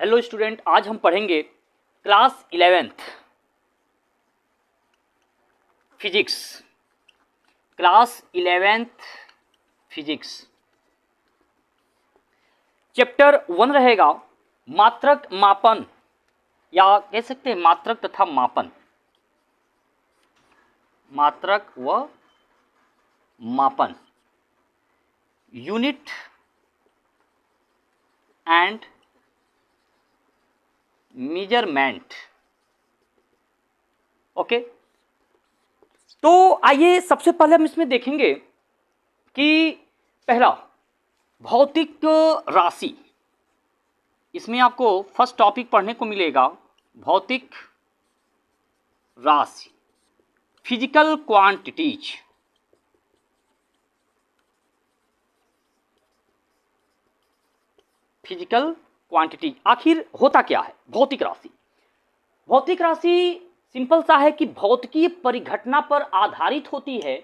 Hello student, आज हम पढ़ेंगे class 11th physics. Class 11th physics chapter 1 रहेगा मात्रक मापन, या कह सकते हैं मात्रक तथा मापन। मात्रक व मापन, यूनिट एंड मेजरमेंट। ओके, तो आइए सबसे पहले हम इसमें देखेंगे कि पहला भौतिक राशि। इसमें आपको फर्स्ट टॉपिक पढ़ने को मिलेगा भौतिक राशि, फिजिकल क्वांटिटीज। फिजिकल क्वांटिटी आखिर होता क्या है? भौतिक राशि, भौतिक राशि सिंपल सा है कि भौतिकीय परिघटना पर आधारित होती है,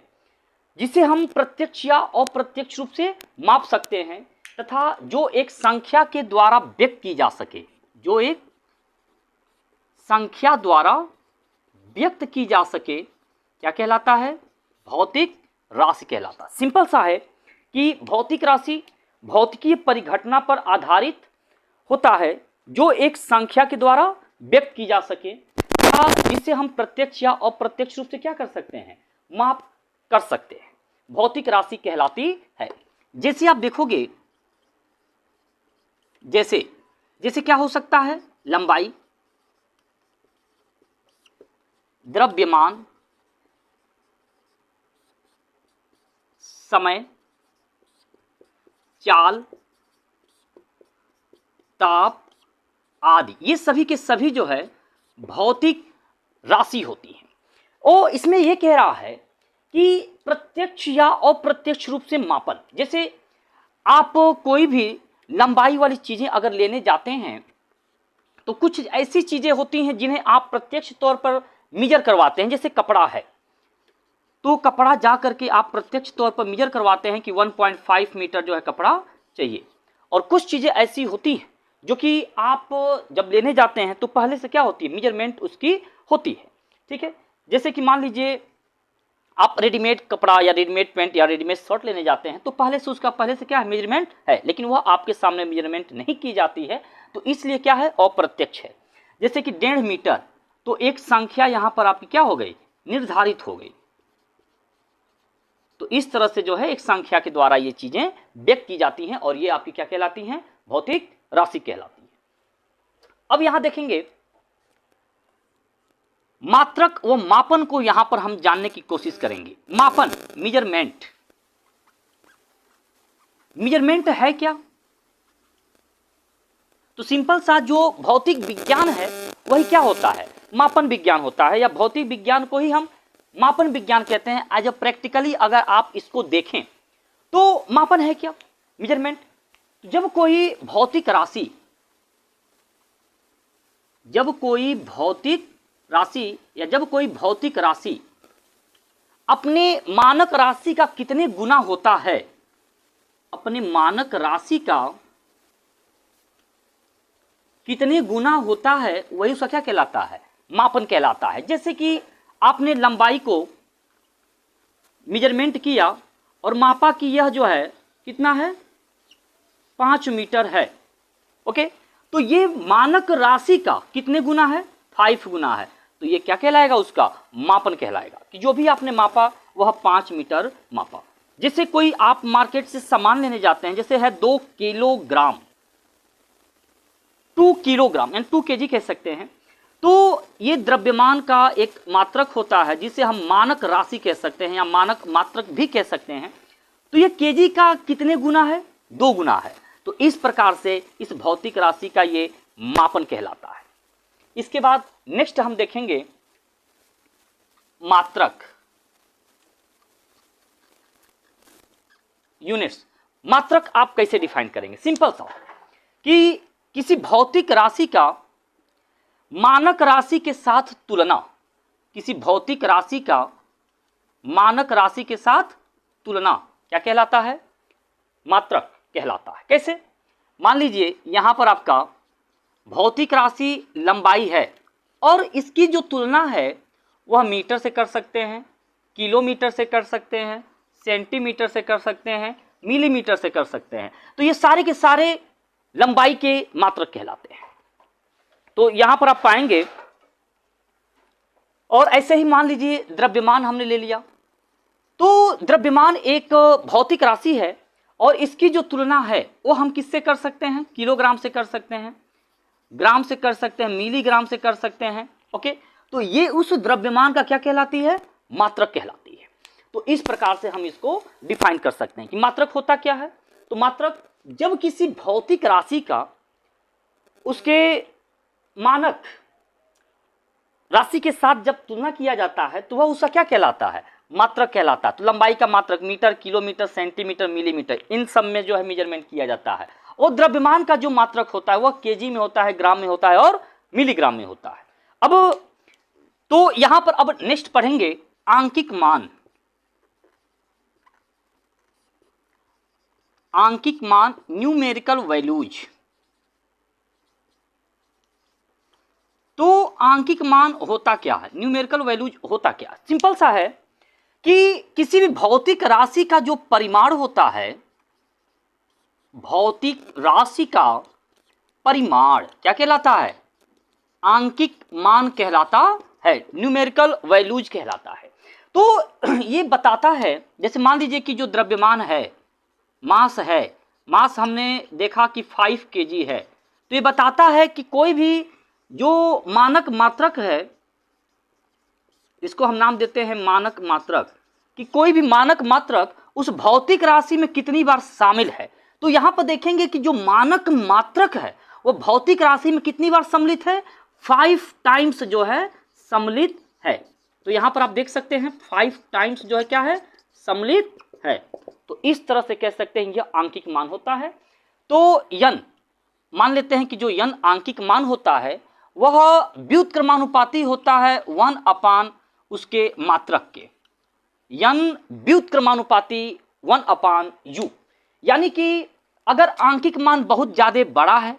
जिसे हम प्रत्यक्ष या अप्रत्यक्ष रूप से माप सकते हैं तथा जो एक संख्या के द्वारा व्यक्त की जा सके। जो एक संख्या द्वारा व्यक्त की जा सके क्या कहलाता है? भौतिक राशि कहलाता है। सिंपल सा है कि भौतिक राशि भौतिकीय परिघटना पर आधारित होता है जो एक संख्या के द्वारा व्यक्त की जा सके, जिसे हम प्रत्यक्ष या अप्रत्यक्ष रूप से क्या कर सकते हैं? माप कर सकते हैं। भौतिक राशि कहलाती है। जैसे आप देखोगे, जैसे क्या हो सकता है? लंबाई, द्रव्यमान, समय, चाल, ताप आदि, ये सभी के सभी जो है भौतिक राशि होती है। और इसमें यह कह रहा है कि प्रत्यक्ष या अप्रत्यक्ष रूप से मापन। जैसे आप कोई भी लंबाई वाली चीजें अगर लेने जाते हैं तो कुछ ऐसी चीजें होती हैं जिन्हें आप प्रत्यक्ष तौर पर मेजर करवाते हैं। जैसे कपड़ा है तो कपड़ा जा करके आप प्रत्यक्ष तौर पर मेजर करवाते हैं कि 1.5 मीटर जो है कपड़ा चाहिए। और कुछ चीजें ऐसी होती हैं जो कि आप जब लेने जाते हैं तो पहले से क्या होती है? मेजरमेंट उसकी होती है। ठीक है, जैसे कि मान लीजिए आप रेडीमेड कपड़ा या रेडीमेड पैंट या रेडीमेड शर्ट लेने जाते हैं तो पहले से उसका क्या है? मेजरमेंट है, लेकिन वह आपके सामने मेजरमेंट नहीं की जाती है, तो इसलिए क्या है? अप्रत्यक्ष है। जैसे कि 1.5 मीटर, तो एक संख्या यहां पर आपकी क्या हो गई? निर्धारित हो गई। तो इस तरह से जो है एक संख्या के द्वारा ये चीजें व्यक्त की जाती हैं और ये आपकी क्या कहलाती हैं? भौतिक राशि कहलाती है। अब यहां देखेंगे मात्रक व मापन को यहां पर हम जानने की कोशिश करेंगे। मापन, मेजरमेंट। मेजरमेंट है क्या? तो सिंपल सा जो भौतिक विज्ञान है वही क्या होता है? मापन विज्ञान होता है, या भौतिक विज्ञान को ही हम मापन विज्ञान कहते हैं। एज अ प्रैक्टिकली अगर आप इसको देखें तो मापन है क्या? मेजरमेंट। जब कोई भौतिक राशि अपने मानक राशि का कितने गुना होता है, अपने मानक राशि का कितने गुना होता है, वही उसका क्या कहलाता है? मापन कहलाता है। जैसे कि आपने लंबाई को मेजरमेंट किया और मापा कि यह जो है कितना है? 5 मीटर है। ओके, तो ये मानक राशि का कितने गुना है? 5 गुना है। तो ये क्या कहलाएगा? उसका मापन कहलाएगा कि जो भी आपने मापा वह 5 मीटर मापा। जैसे कोई आप मार्केट से सामान लेने जाते हैं, जैसे है 2 किलोग्राम, 2 किलोग्राम यानी 2 केजी कह सकते हैं, तो ये द्रव्यमान का एक मात्रक होता है जिसे हम मानक राशि कह सकते हैं या मानक मात्रक भी कह सकते हैं। तो ये केजी का कितने गुना है? 2 गुना है। तो इस प्रकार से इस भौतिक राशि का ये मापन कहलाता है। इसके बाद नेक्स्ट हम देखेंगे मात्रक, यूनिट्स। मात्रक आप कैसे डिफाइन करेंगे? सिंपल सा कि किसी भौतिक राशि का मानक राशि के साथ तुलना, किसी भौतिक राशि का मानक राशि के साथ तुलना क्या कहलाता है? मात्रक कहलाता है। कैसे? मान लीजिए यहां पर आपका भौतिक राशि लंबाई है और इसकी जो तुलना है वह मीटर से कर सकते हैं, किलोमीटर से कर सकते हैं, सेंटीमीटर से कर सकते हैं, मिलीमीटर से कर सकते हैं। तो ये सारे के सारे लंबाई के मात्रक कहलाते हैं। तो यहां पर आप पाएंगे, और ऐसे ही मान लीजिए द्रव्यमान हमने ले लिया। तो द्रव्यमान एक भौतिक राशि है और इसकी जो तुलना है वो हम किससे कर सकते हैं? किलोग्राम से कर सकते हैं, ग्राम से कर सकते हैं, मिलीग्राम से कर सकते हैं। ओके, तो ये उस द्रव्यमान का क्या कहलाती है? मात्रक कहलाती है। तो इस प्रकार से हम इसको डिफाइन कर सकते हैं कि मात्रक होता क्या है। तो मात्रक जब किसी भौतिक राशि का उसके मानक राशि के साथ जब तुलना किया जाता है तो वह उसका क्या कहलाता है? मात्रक कहलाता है। तो लंबाई का मात्रक मीटर, किलोमीटर, सेंटीमीटर, मिलीमीटर, इन सब में जो है मेजरमेंट किया जाता है। और द्रव्यमान का जो मात्रक होता है वह केजी में होता है, ग्राम में होता है और मिलीग्राम में होता है। अब तो यहां पर अब नेक्स्ट पढ़ेंगे आंकिक मान। आंकिक मान, न्यूमेरिकल वैल्यूज। तो आंकिक मान होता क्या है? न्यूमेरिकल वैल्यूज होता क्या? सिंपल सा है कि किसी भी भौतिक राशि का जो परिमाण होता है, भौतिक राशि का परिमाण क्या कहलाता है? आंकिक मान कहलाता है, न्यूमेरिकल वैल्यूज कहलाता है। तो ये बताता है, जैसे मान लीजिए कि जो द्रव्यमान है, मास है, मास हमने देखा कि 5 kg है। तो ये बताता है कि कोई भी जो मानक मात्रक है, इसको हम नाम देते हैं मानक मात्रक, कि कोई भी मानक मात्रक उस भौतिक राशि में कितनी बार शामिल है। तो यहां पर देखेंगे कि जो मानक मात्रक है वो भौतिक राशि में कितनी बार सम्मिलित है? 5 टाइम्स जो है सम्मिलित है। तो यहां पर आप देख सकते हैं 5 टाइम्स जो है क्या है? सम्मिलित है। तो इस तरह से कह सकते हैं यह आंकिक मान होता है। तो यन मान लेते हैं कि जो यन आंकिक मान होता है वह व्युत्क्रमानुपाती होता है 1 उसके मात्रक के। यन व्युत्क्रमानुपाती 1/u, यानी कि अगर आंकिक मान बहुत ज्यादा बड़ा है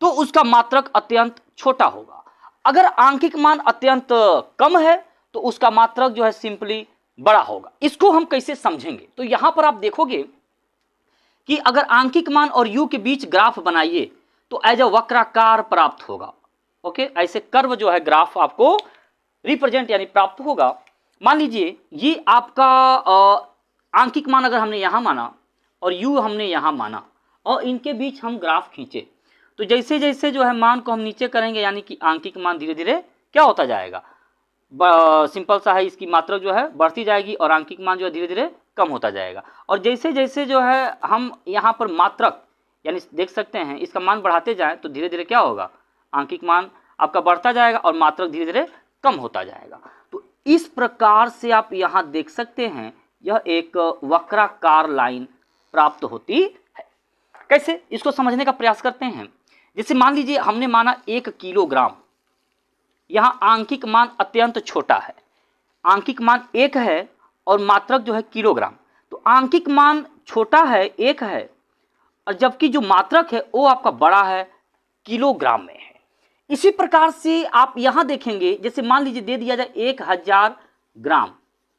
तो उसका मात्रक अत्यंत छोटा होगा। अगर आंकिक मान अत्यंत कम है तो उसका मात्रक जो है सिंपली बड़ा होगा। इसको हम कैसे समझेंगे? तो यहां पर आप देखोगे कि अगर आंकिक मान और u के बीच ग्राफ बनाइए तो एज अ वक्राकार प्राप्त होगा। ओके, ऐसे कर्व जो है ग्राफ आपको रिप्रेजेंट यानी प्राप्त होगा। मान लीजिए ये आपका आंकिक मान अगर हमने यहां माना और u हमने यहां माना और इनके बीच हम ग्राफ खींचे, तो जैसे जैसे जो है मान को हम नीचे करेंगे यानी कि आंकिक मान धीरे धीरे क्या होता जाएगा? सिंपल सा है, इसकी मात्रा जो है बढ़ती जाएगी और आंकिक मान जो है धीरे धीरे कम होता जाएगा। और जैसे जैसे जो है हम यहाँ पर मात्रक यानी देख सकते हैं इसका मान बढ़ाते जाएं तो धीरे धीरे क्या होगा? आंकिक मान आपका बढ़ता जाएगा और मात्रक धीरे धीरे कम होता जाएगा। तो इस प्रकार से आप यहाँ देख सकते हैं यह एक वक्राकार लाइन प्राप्त होती है। कैसे? इसको समझने का प्रयास करते हैं। जैसे मान लीजिए हमने माना 1 किलोग्राम, यहाँ आंकिक मान अत्यंत छोटा है, आंकिक मान 1 है और मात्रक जो है किलोग्राम। तो आंकिक मान छोटा है, 1 है, और जबकि जो मात्रक है वो आपका बड़ा है, किलोग्राम में है। इसी प्रकार से आप यहाँ देखेंगे, जैसे मान लीजिए दे दिया जाए 1000 ग्राम,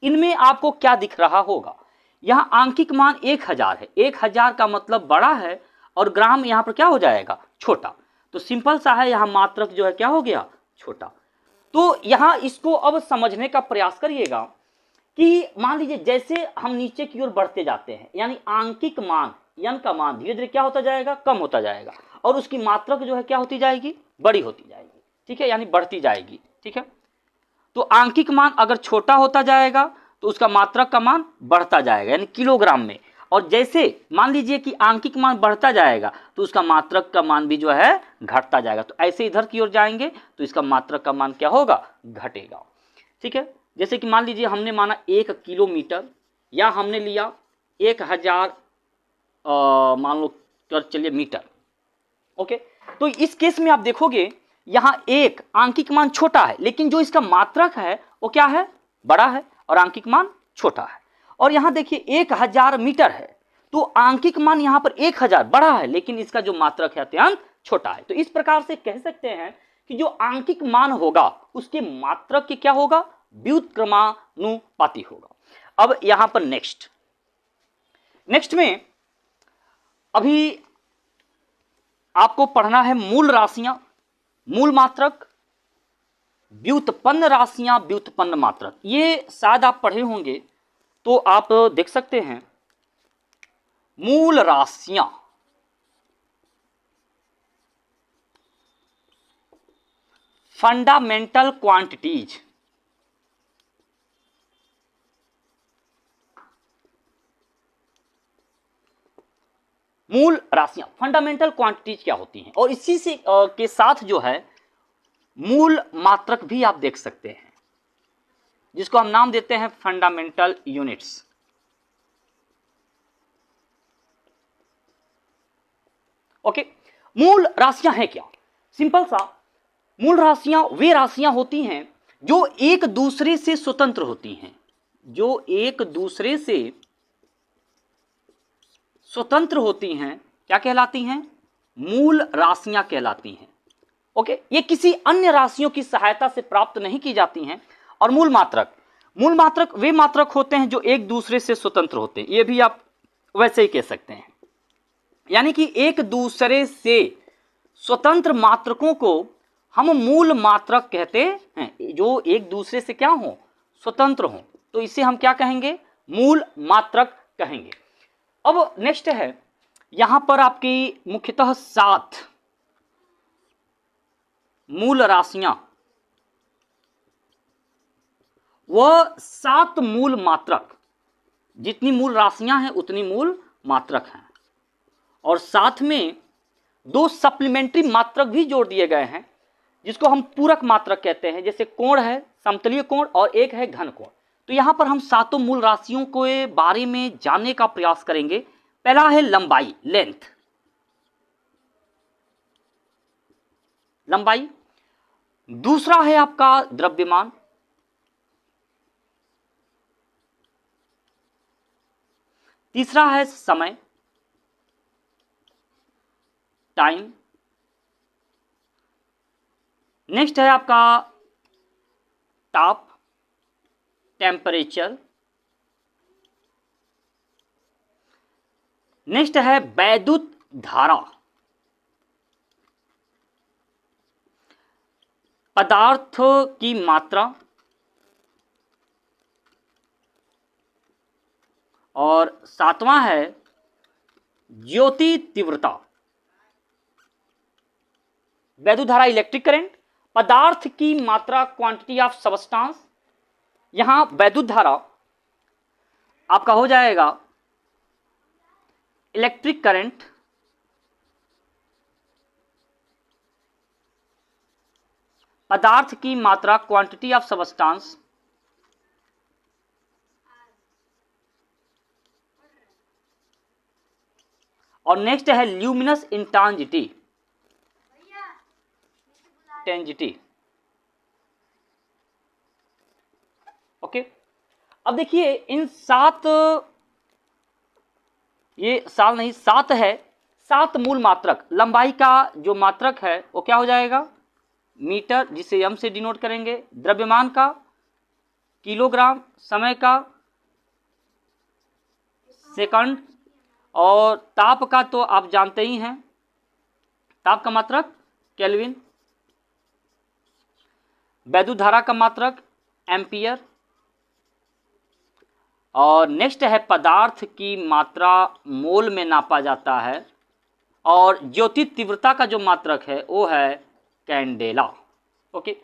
इनमें आपको क्या दिख रहा होगा? यहाँ आंकिक मान 1000 है, 1000 का मतलब बड़ा है और ग्राम यहाँ पर क्या हो जाएगा? छोटा। तो सिंपल सा है, यहाँ मात्रक जो है क्या हो गया? छोटा। तो यहाँ इसको अब समझने का प्रयास करिएगा कि मान लीजिए जैसे हम नीचे की ओर बढ़ते जाते हैं यानी आंकिक मान यन का मान धीरे धीरे क्या होता जाएगा? कम होता जाएगा और उसकी मात्रक जो है क्या होती जाएगी? बड़ी होती जाएगी। ठीक है, यानी बढ़ती जाएगी। ठीक है, तो आंकिक मान अगर छोटा होता जाएगा तो उसका मात्रक का मान बढ़ता जाएगा यानी किलोग्राम में, और जैसे मान लीजिए कि आंकिक मान बढ़ता जाएगा तो उसका मात्रक का मान भी जो है घटता जाएगा। तो ऐसे इधर की ओर जाएंगे तो इसका मात्रक का मान क्या होगा? घटेगा। ठीक है, जैसे कि मान लीजिए हमने माना 1 किलोमीटर या हमने लिया 1000 मान लो चलिए मीटर। ओके, तो इस केस में आप देखोगे यहाँ एक आंकिक मान छोटा है लेकिन जो इसका मात्रक है वो क्या है? बड़ा है और आंकिक मान छोटा है। और यहाँ देखिए 1000 मीटर है तो आंकिक मान यहाँ पर 1000 बड़ा है लेकिन इसका जो मात्रक है अत्यंत छोटा है। तो इस प्रकार से कह सकते हैं कि जो आंकिक मान होगा उसके मात्रक के क्या होगा, व्युत्क्रमानुपाती होगा। अब यहां पर नेक्स्ट में अभी आपको पढ़ना है मूल राशियां, मूल मात्रक, व्युत्पन्न राशियां, व्युत्पन्न मात्रक। ये शायद आप पढ़े होंगे, तो आप देख सकते हैं मूल राशियां, फंडामेंटल क्वांटिटीज, मूल राशियां फंडामेंटल क्वांटिटीज क्या होती हैं, और इसी से के साथ जो है मूल मात्रक भी आप देख सकते हैं, जिसको हम नाम देते हैं फंडामेंटल यूनिट्स। ओके, मूल राशियां हैं क्या? सिंपल सा, मूल राशियां वे राशियां होती हैं जो एक दूसरे से स्वतंत्र होती हैं, जो एक दूसरे से स्वतंत्र होती हैं, क्या कहलाती हैं? मूल राशियां कहलाती हैं। ओके, ये किसी अन्य राशियों की सहायता से प्राप्त नहीं की जाती हैं। और मूल मात्रक वे मात्रक होते हैं जो एक दूसरे से स्वतंत्र होते हैं, ये भी आप वैसे ही कह सकते हैं। यानी कि एक दूसरे से स्वतंत्र मात्रकों को हम मूल मात्रक कहते हैं, जो एक दूसरे से क्या हो, स्वतंत्र हो, तो इसे हम क्या कहेंगे, मूल मात्रक कहेंगे। अब नेक्स्ट है, यहां पर आपकी मुख्यतः 7 मूल राशियां, वह 7 मूल मात्रक, जितनी मूल राशियां हैं उतनी मूल मात्रक हैं, और साथ में 2 सप्लीमेंट्री मात्रक भी जोड़ दिए गए हैं, जिसको हम पूरक मात्रक कहते हैं। जैसे कोण है, समतलीय कोण, और एक है घन कोण। तो यहां पर हम 7 मूल राशियों के बारे में जानने का प्रयास करेंगे। पहला है लंबाई, लंबाई। दूसरा है आपका द्रव्यमान, तीसरा है समय, टाइम। नेक्स्ट है आपका ताप, टेम्परेचर। नेक्स्ट है वैद्युत धारा, पदार्थ की मात्रा, और 7वां है ज्योति तीव्रता। वैद्युत धारा इलेक्ट्रिक करंट, पदार्थ की मात्रा क्वांटिटी ऑफ सबस्टांस। यहां वैद्युत धारा आपका हो जाएगा इलेक्ट्रिक करंट, पदार्थ की मात्रा क्वांटिटी ऑफ सबस्टांस, और नेक्स्ट है ल्यूमिनस इंटेंसिटी, ओके। अब देखिए इन 7, ये 7 है, 7 मूल मात्रक। लंबाई का जो मात्रक है वो क्या हो जाएगा, मीटर, जिसे m से डिनोट करेंगे। द्रव्यमान का किलोग्राम, समय का सेकंड, और ताप का तो आप जानते ही हैं, ताप का मात्रक केल्विन। वैद्युत धारा का मात्रक एम्पियर। और नेक्स्ट है पदार्थ की मात्रा मोल में नापा जाता है, और ज्योति तीव्रता का जो मात्रक है वो है कैंडेला। ओके,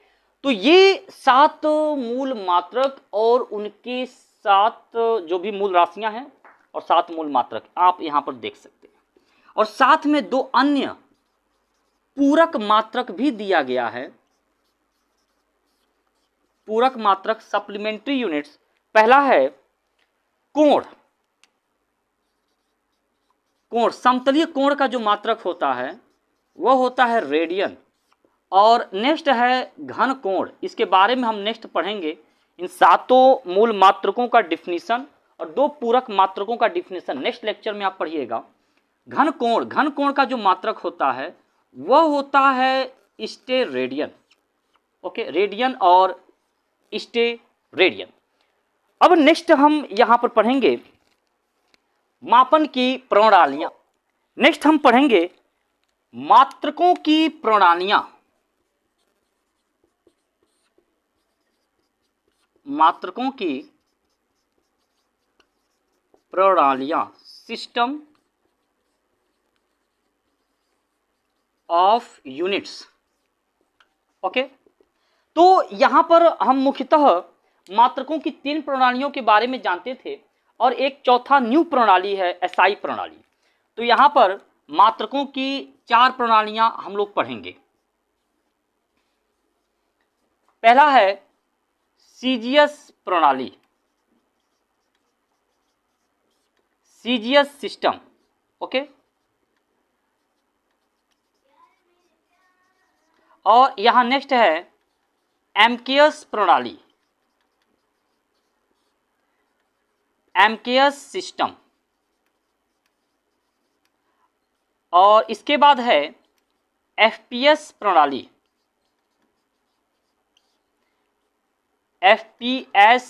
तो ये 7 मूल मात्रक और उनके 7 जो भी मूल राशियां हैं और 7 मूल मात्रक आप यहां पर देख सकते हैं। और साथ में 2 अन्य पूरक मात्रक भी दिया गया है, पूरक मात्रक, सप्लीमेंट्री यूनिट्स। पहला है कोण, समतलीय कोण का जो मात्रक होता है वह होता है रेडियन। और नेक्स्ट है घन कोण, इसके बारे में हम नेक्स्ट पढ़ेंगे। इन 7 मूल मात्रकों का डिफिनीशन और 2 पूरक मात्रकों का डिफिनीशन नेक्स्ट लेक्चर में आप पढ़िएगा। घन कोण का जो मात्रक होता है वह होता है स्टेरेडियन। ओके, रेडियन और स्टेरेडियन। अब नेक्स्ट हम यहां पर पढ़ेंगे मापन की प्रणालियां। नेक्स्ट हम पढ़ेंगे मात्रकों की प्रणालियां। मात्रकों की प्रणालियां, सिस्टम ऑफ यूनिट्स। ओके, तो यहां पर हम मुख्यतः मात्रकों की 3 प्रणालियों के बारे में जानते थे और एक चौथा न्यू प्रणाली है एसआई प्रणाली। तो यहां पर मात्रकों की 4 प्रणालियां हम लोग पढ़ेंगे। पहला है सीजीएस प्रणाली, सीजीएस सिस्टम। ओके, और यहां नेक्स्ट है एमकेएस प्रणाली, एमकेएस सिस्टम। और इसके बाद है एफपीएस प्रणाली, एफपीएस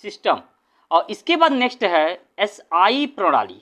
सिस्टम। और इसके बाद नेक्स्ट है एसआई प्रणाली,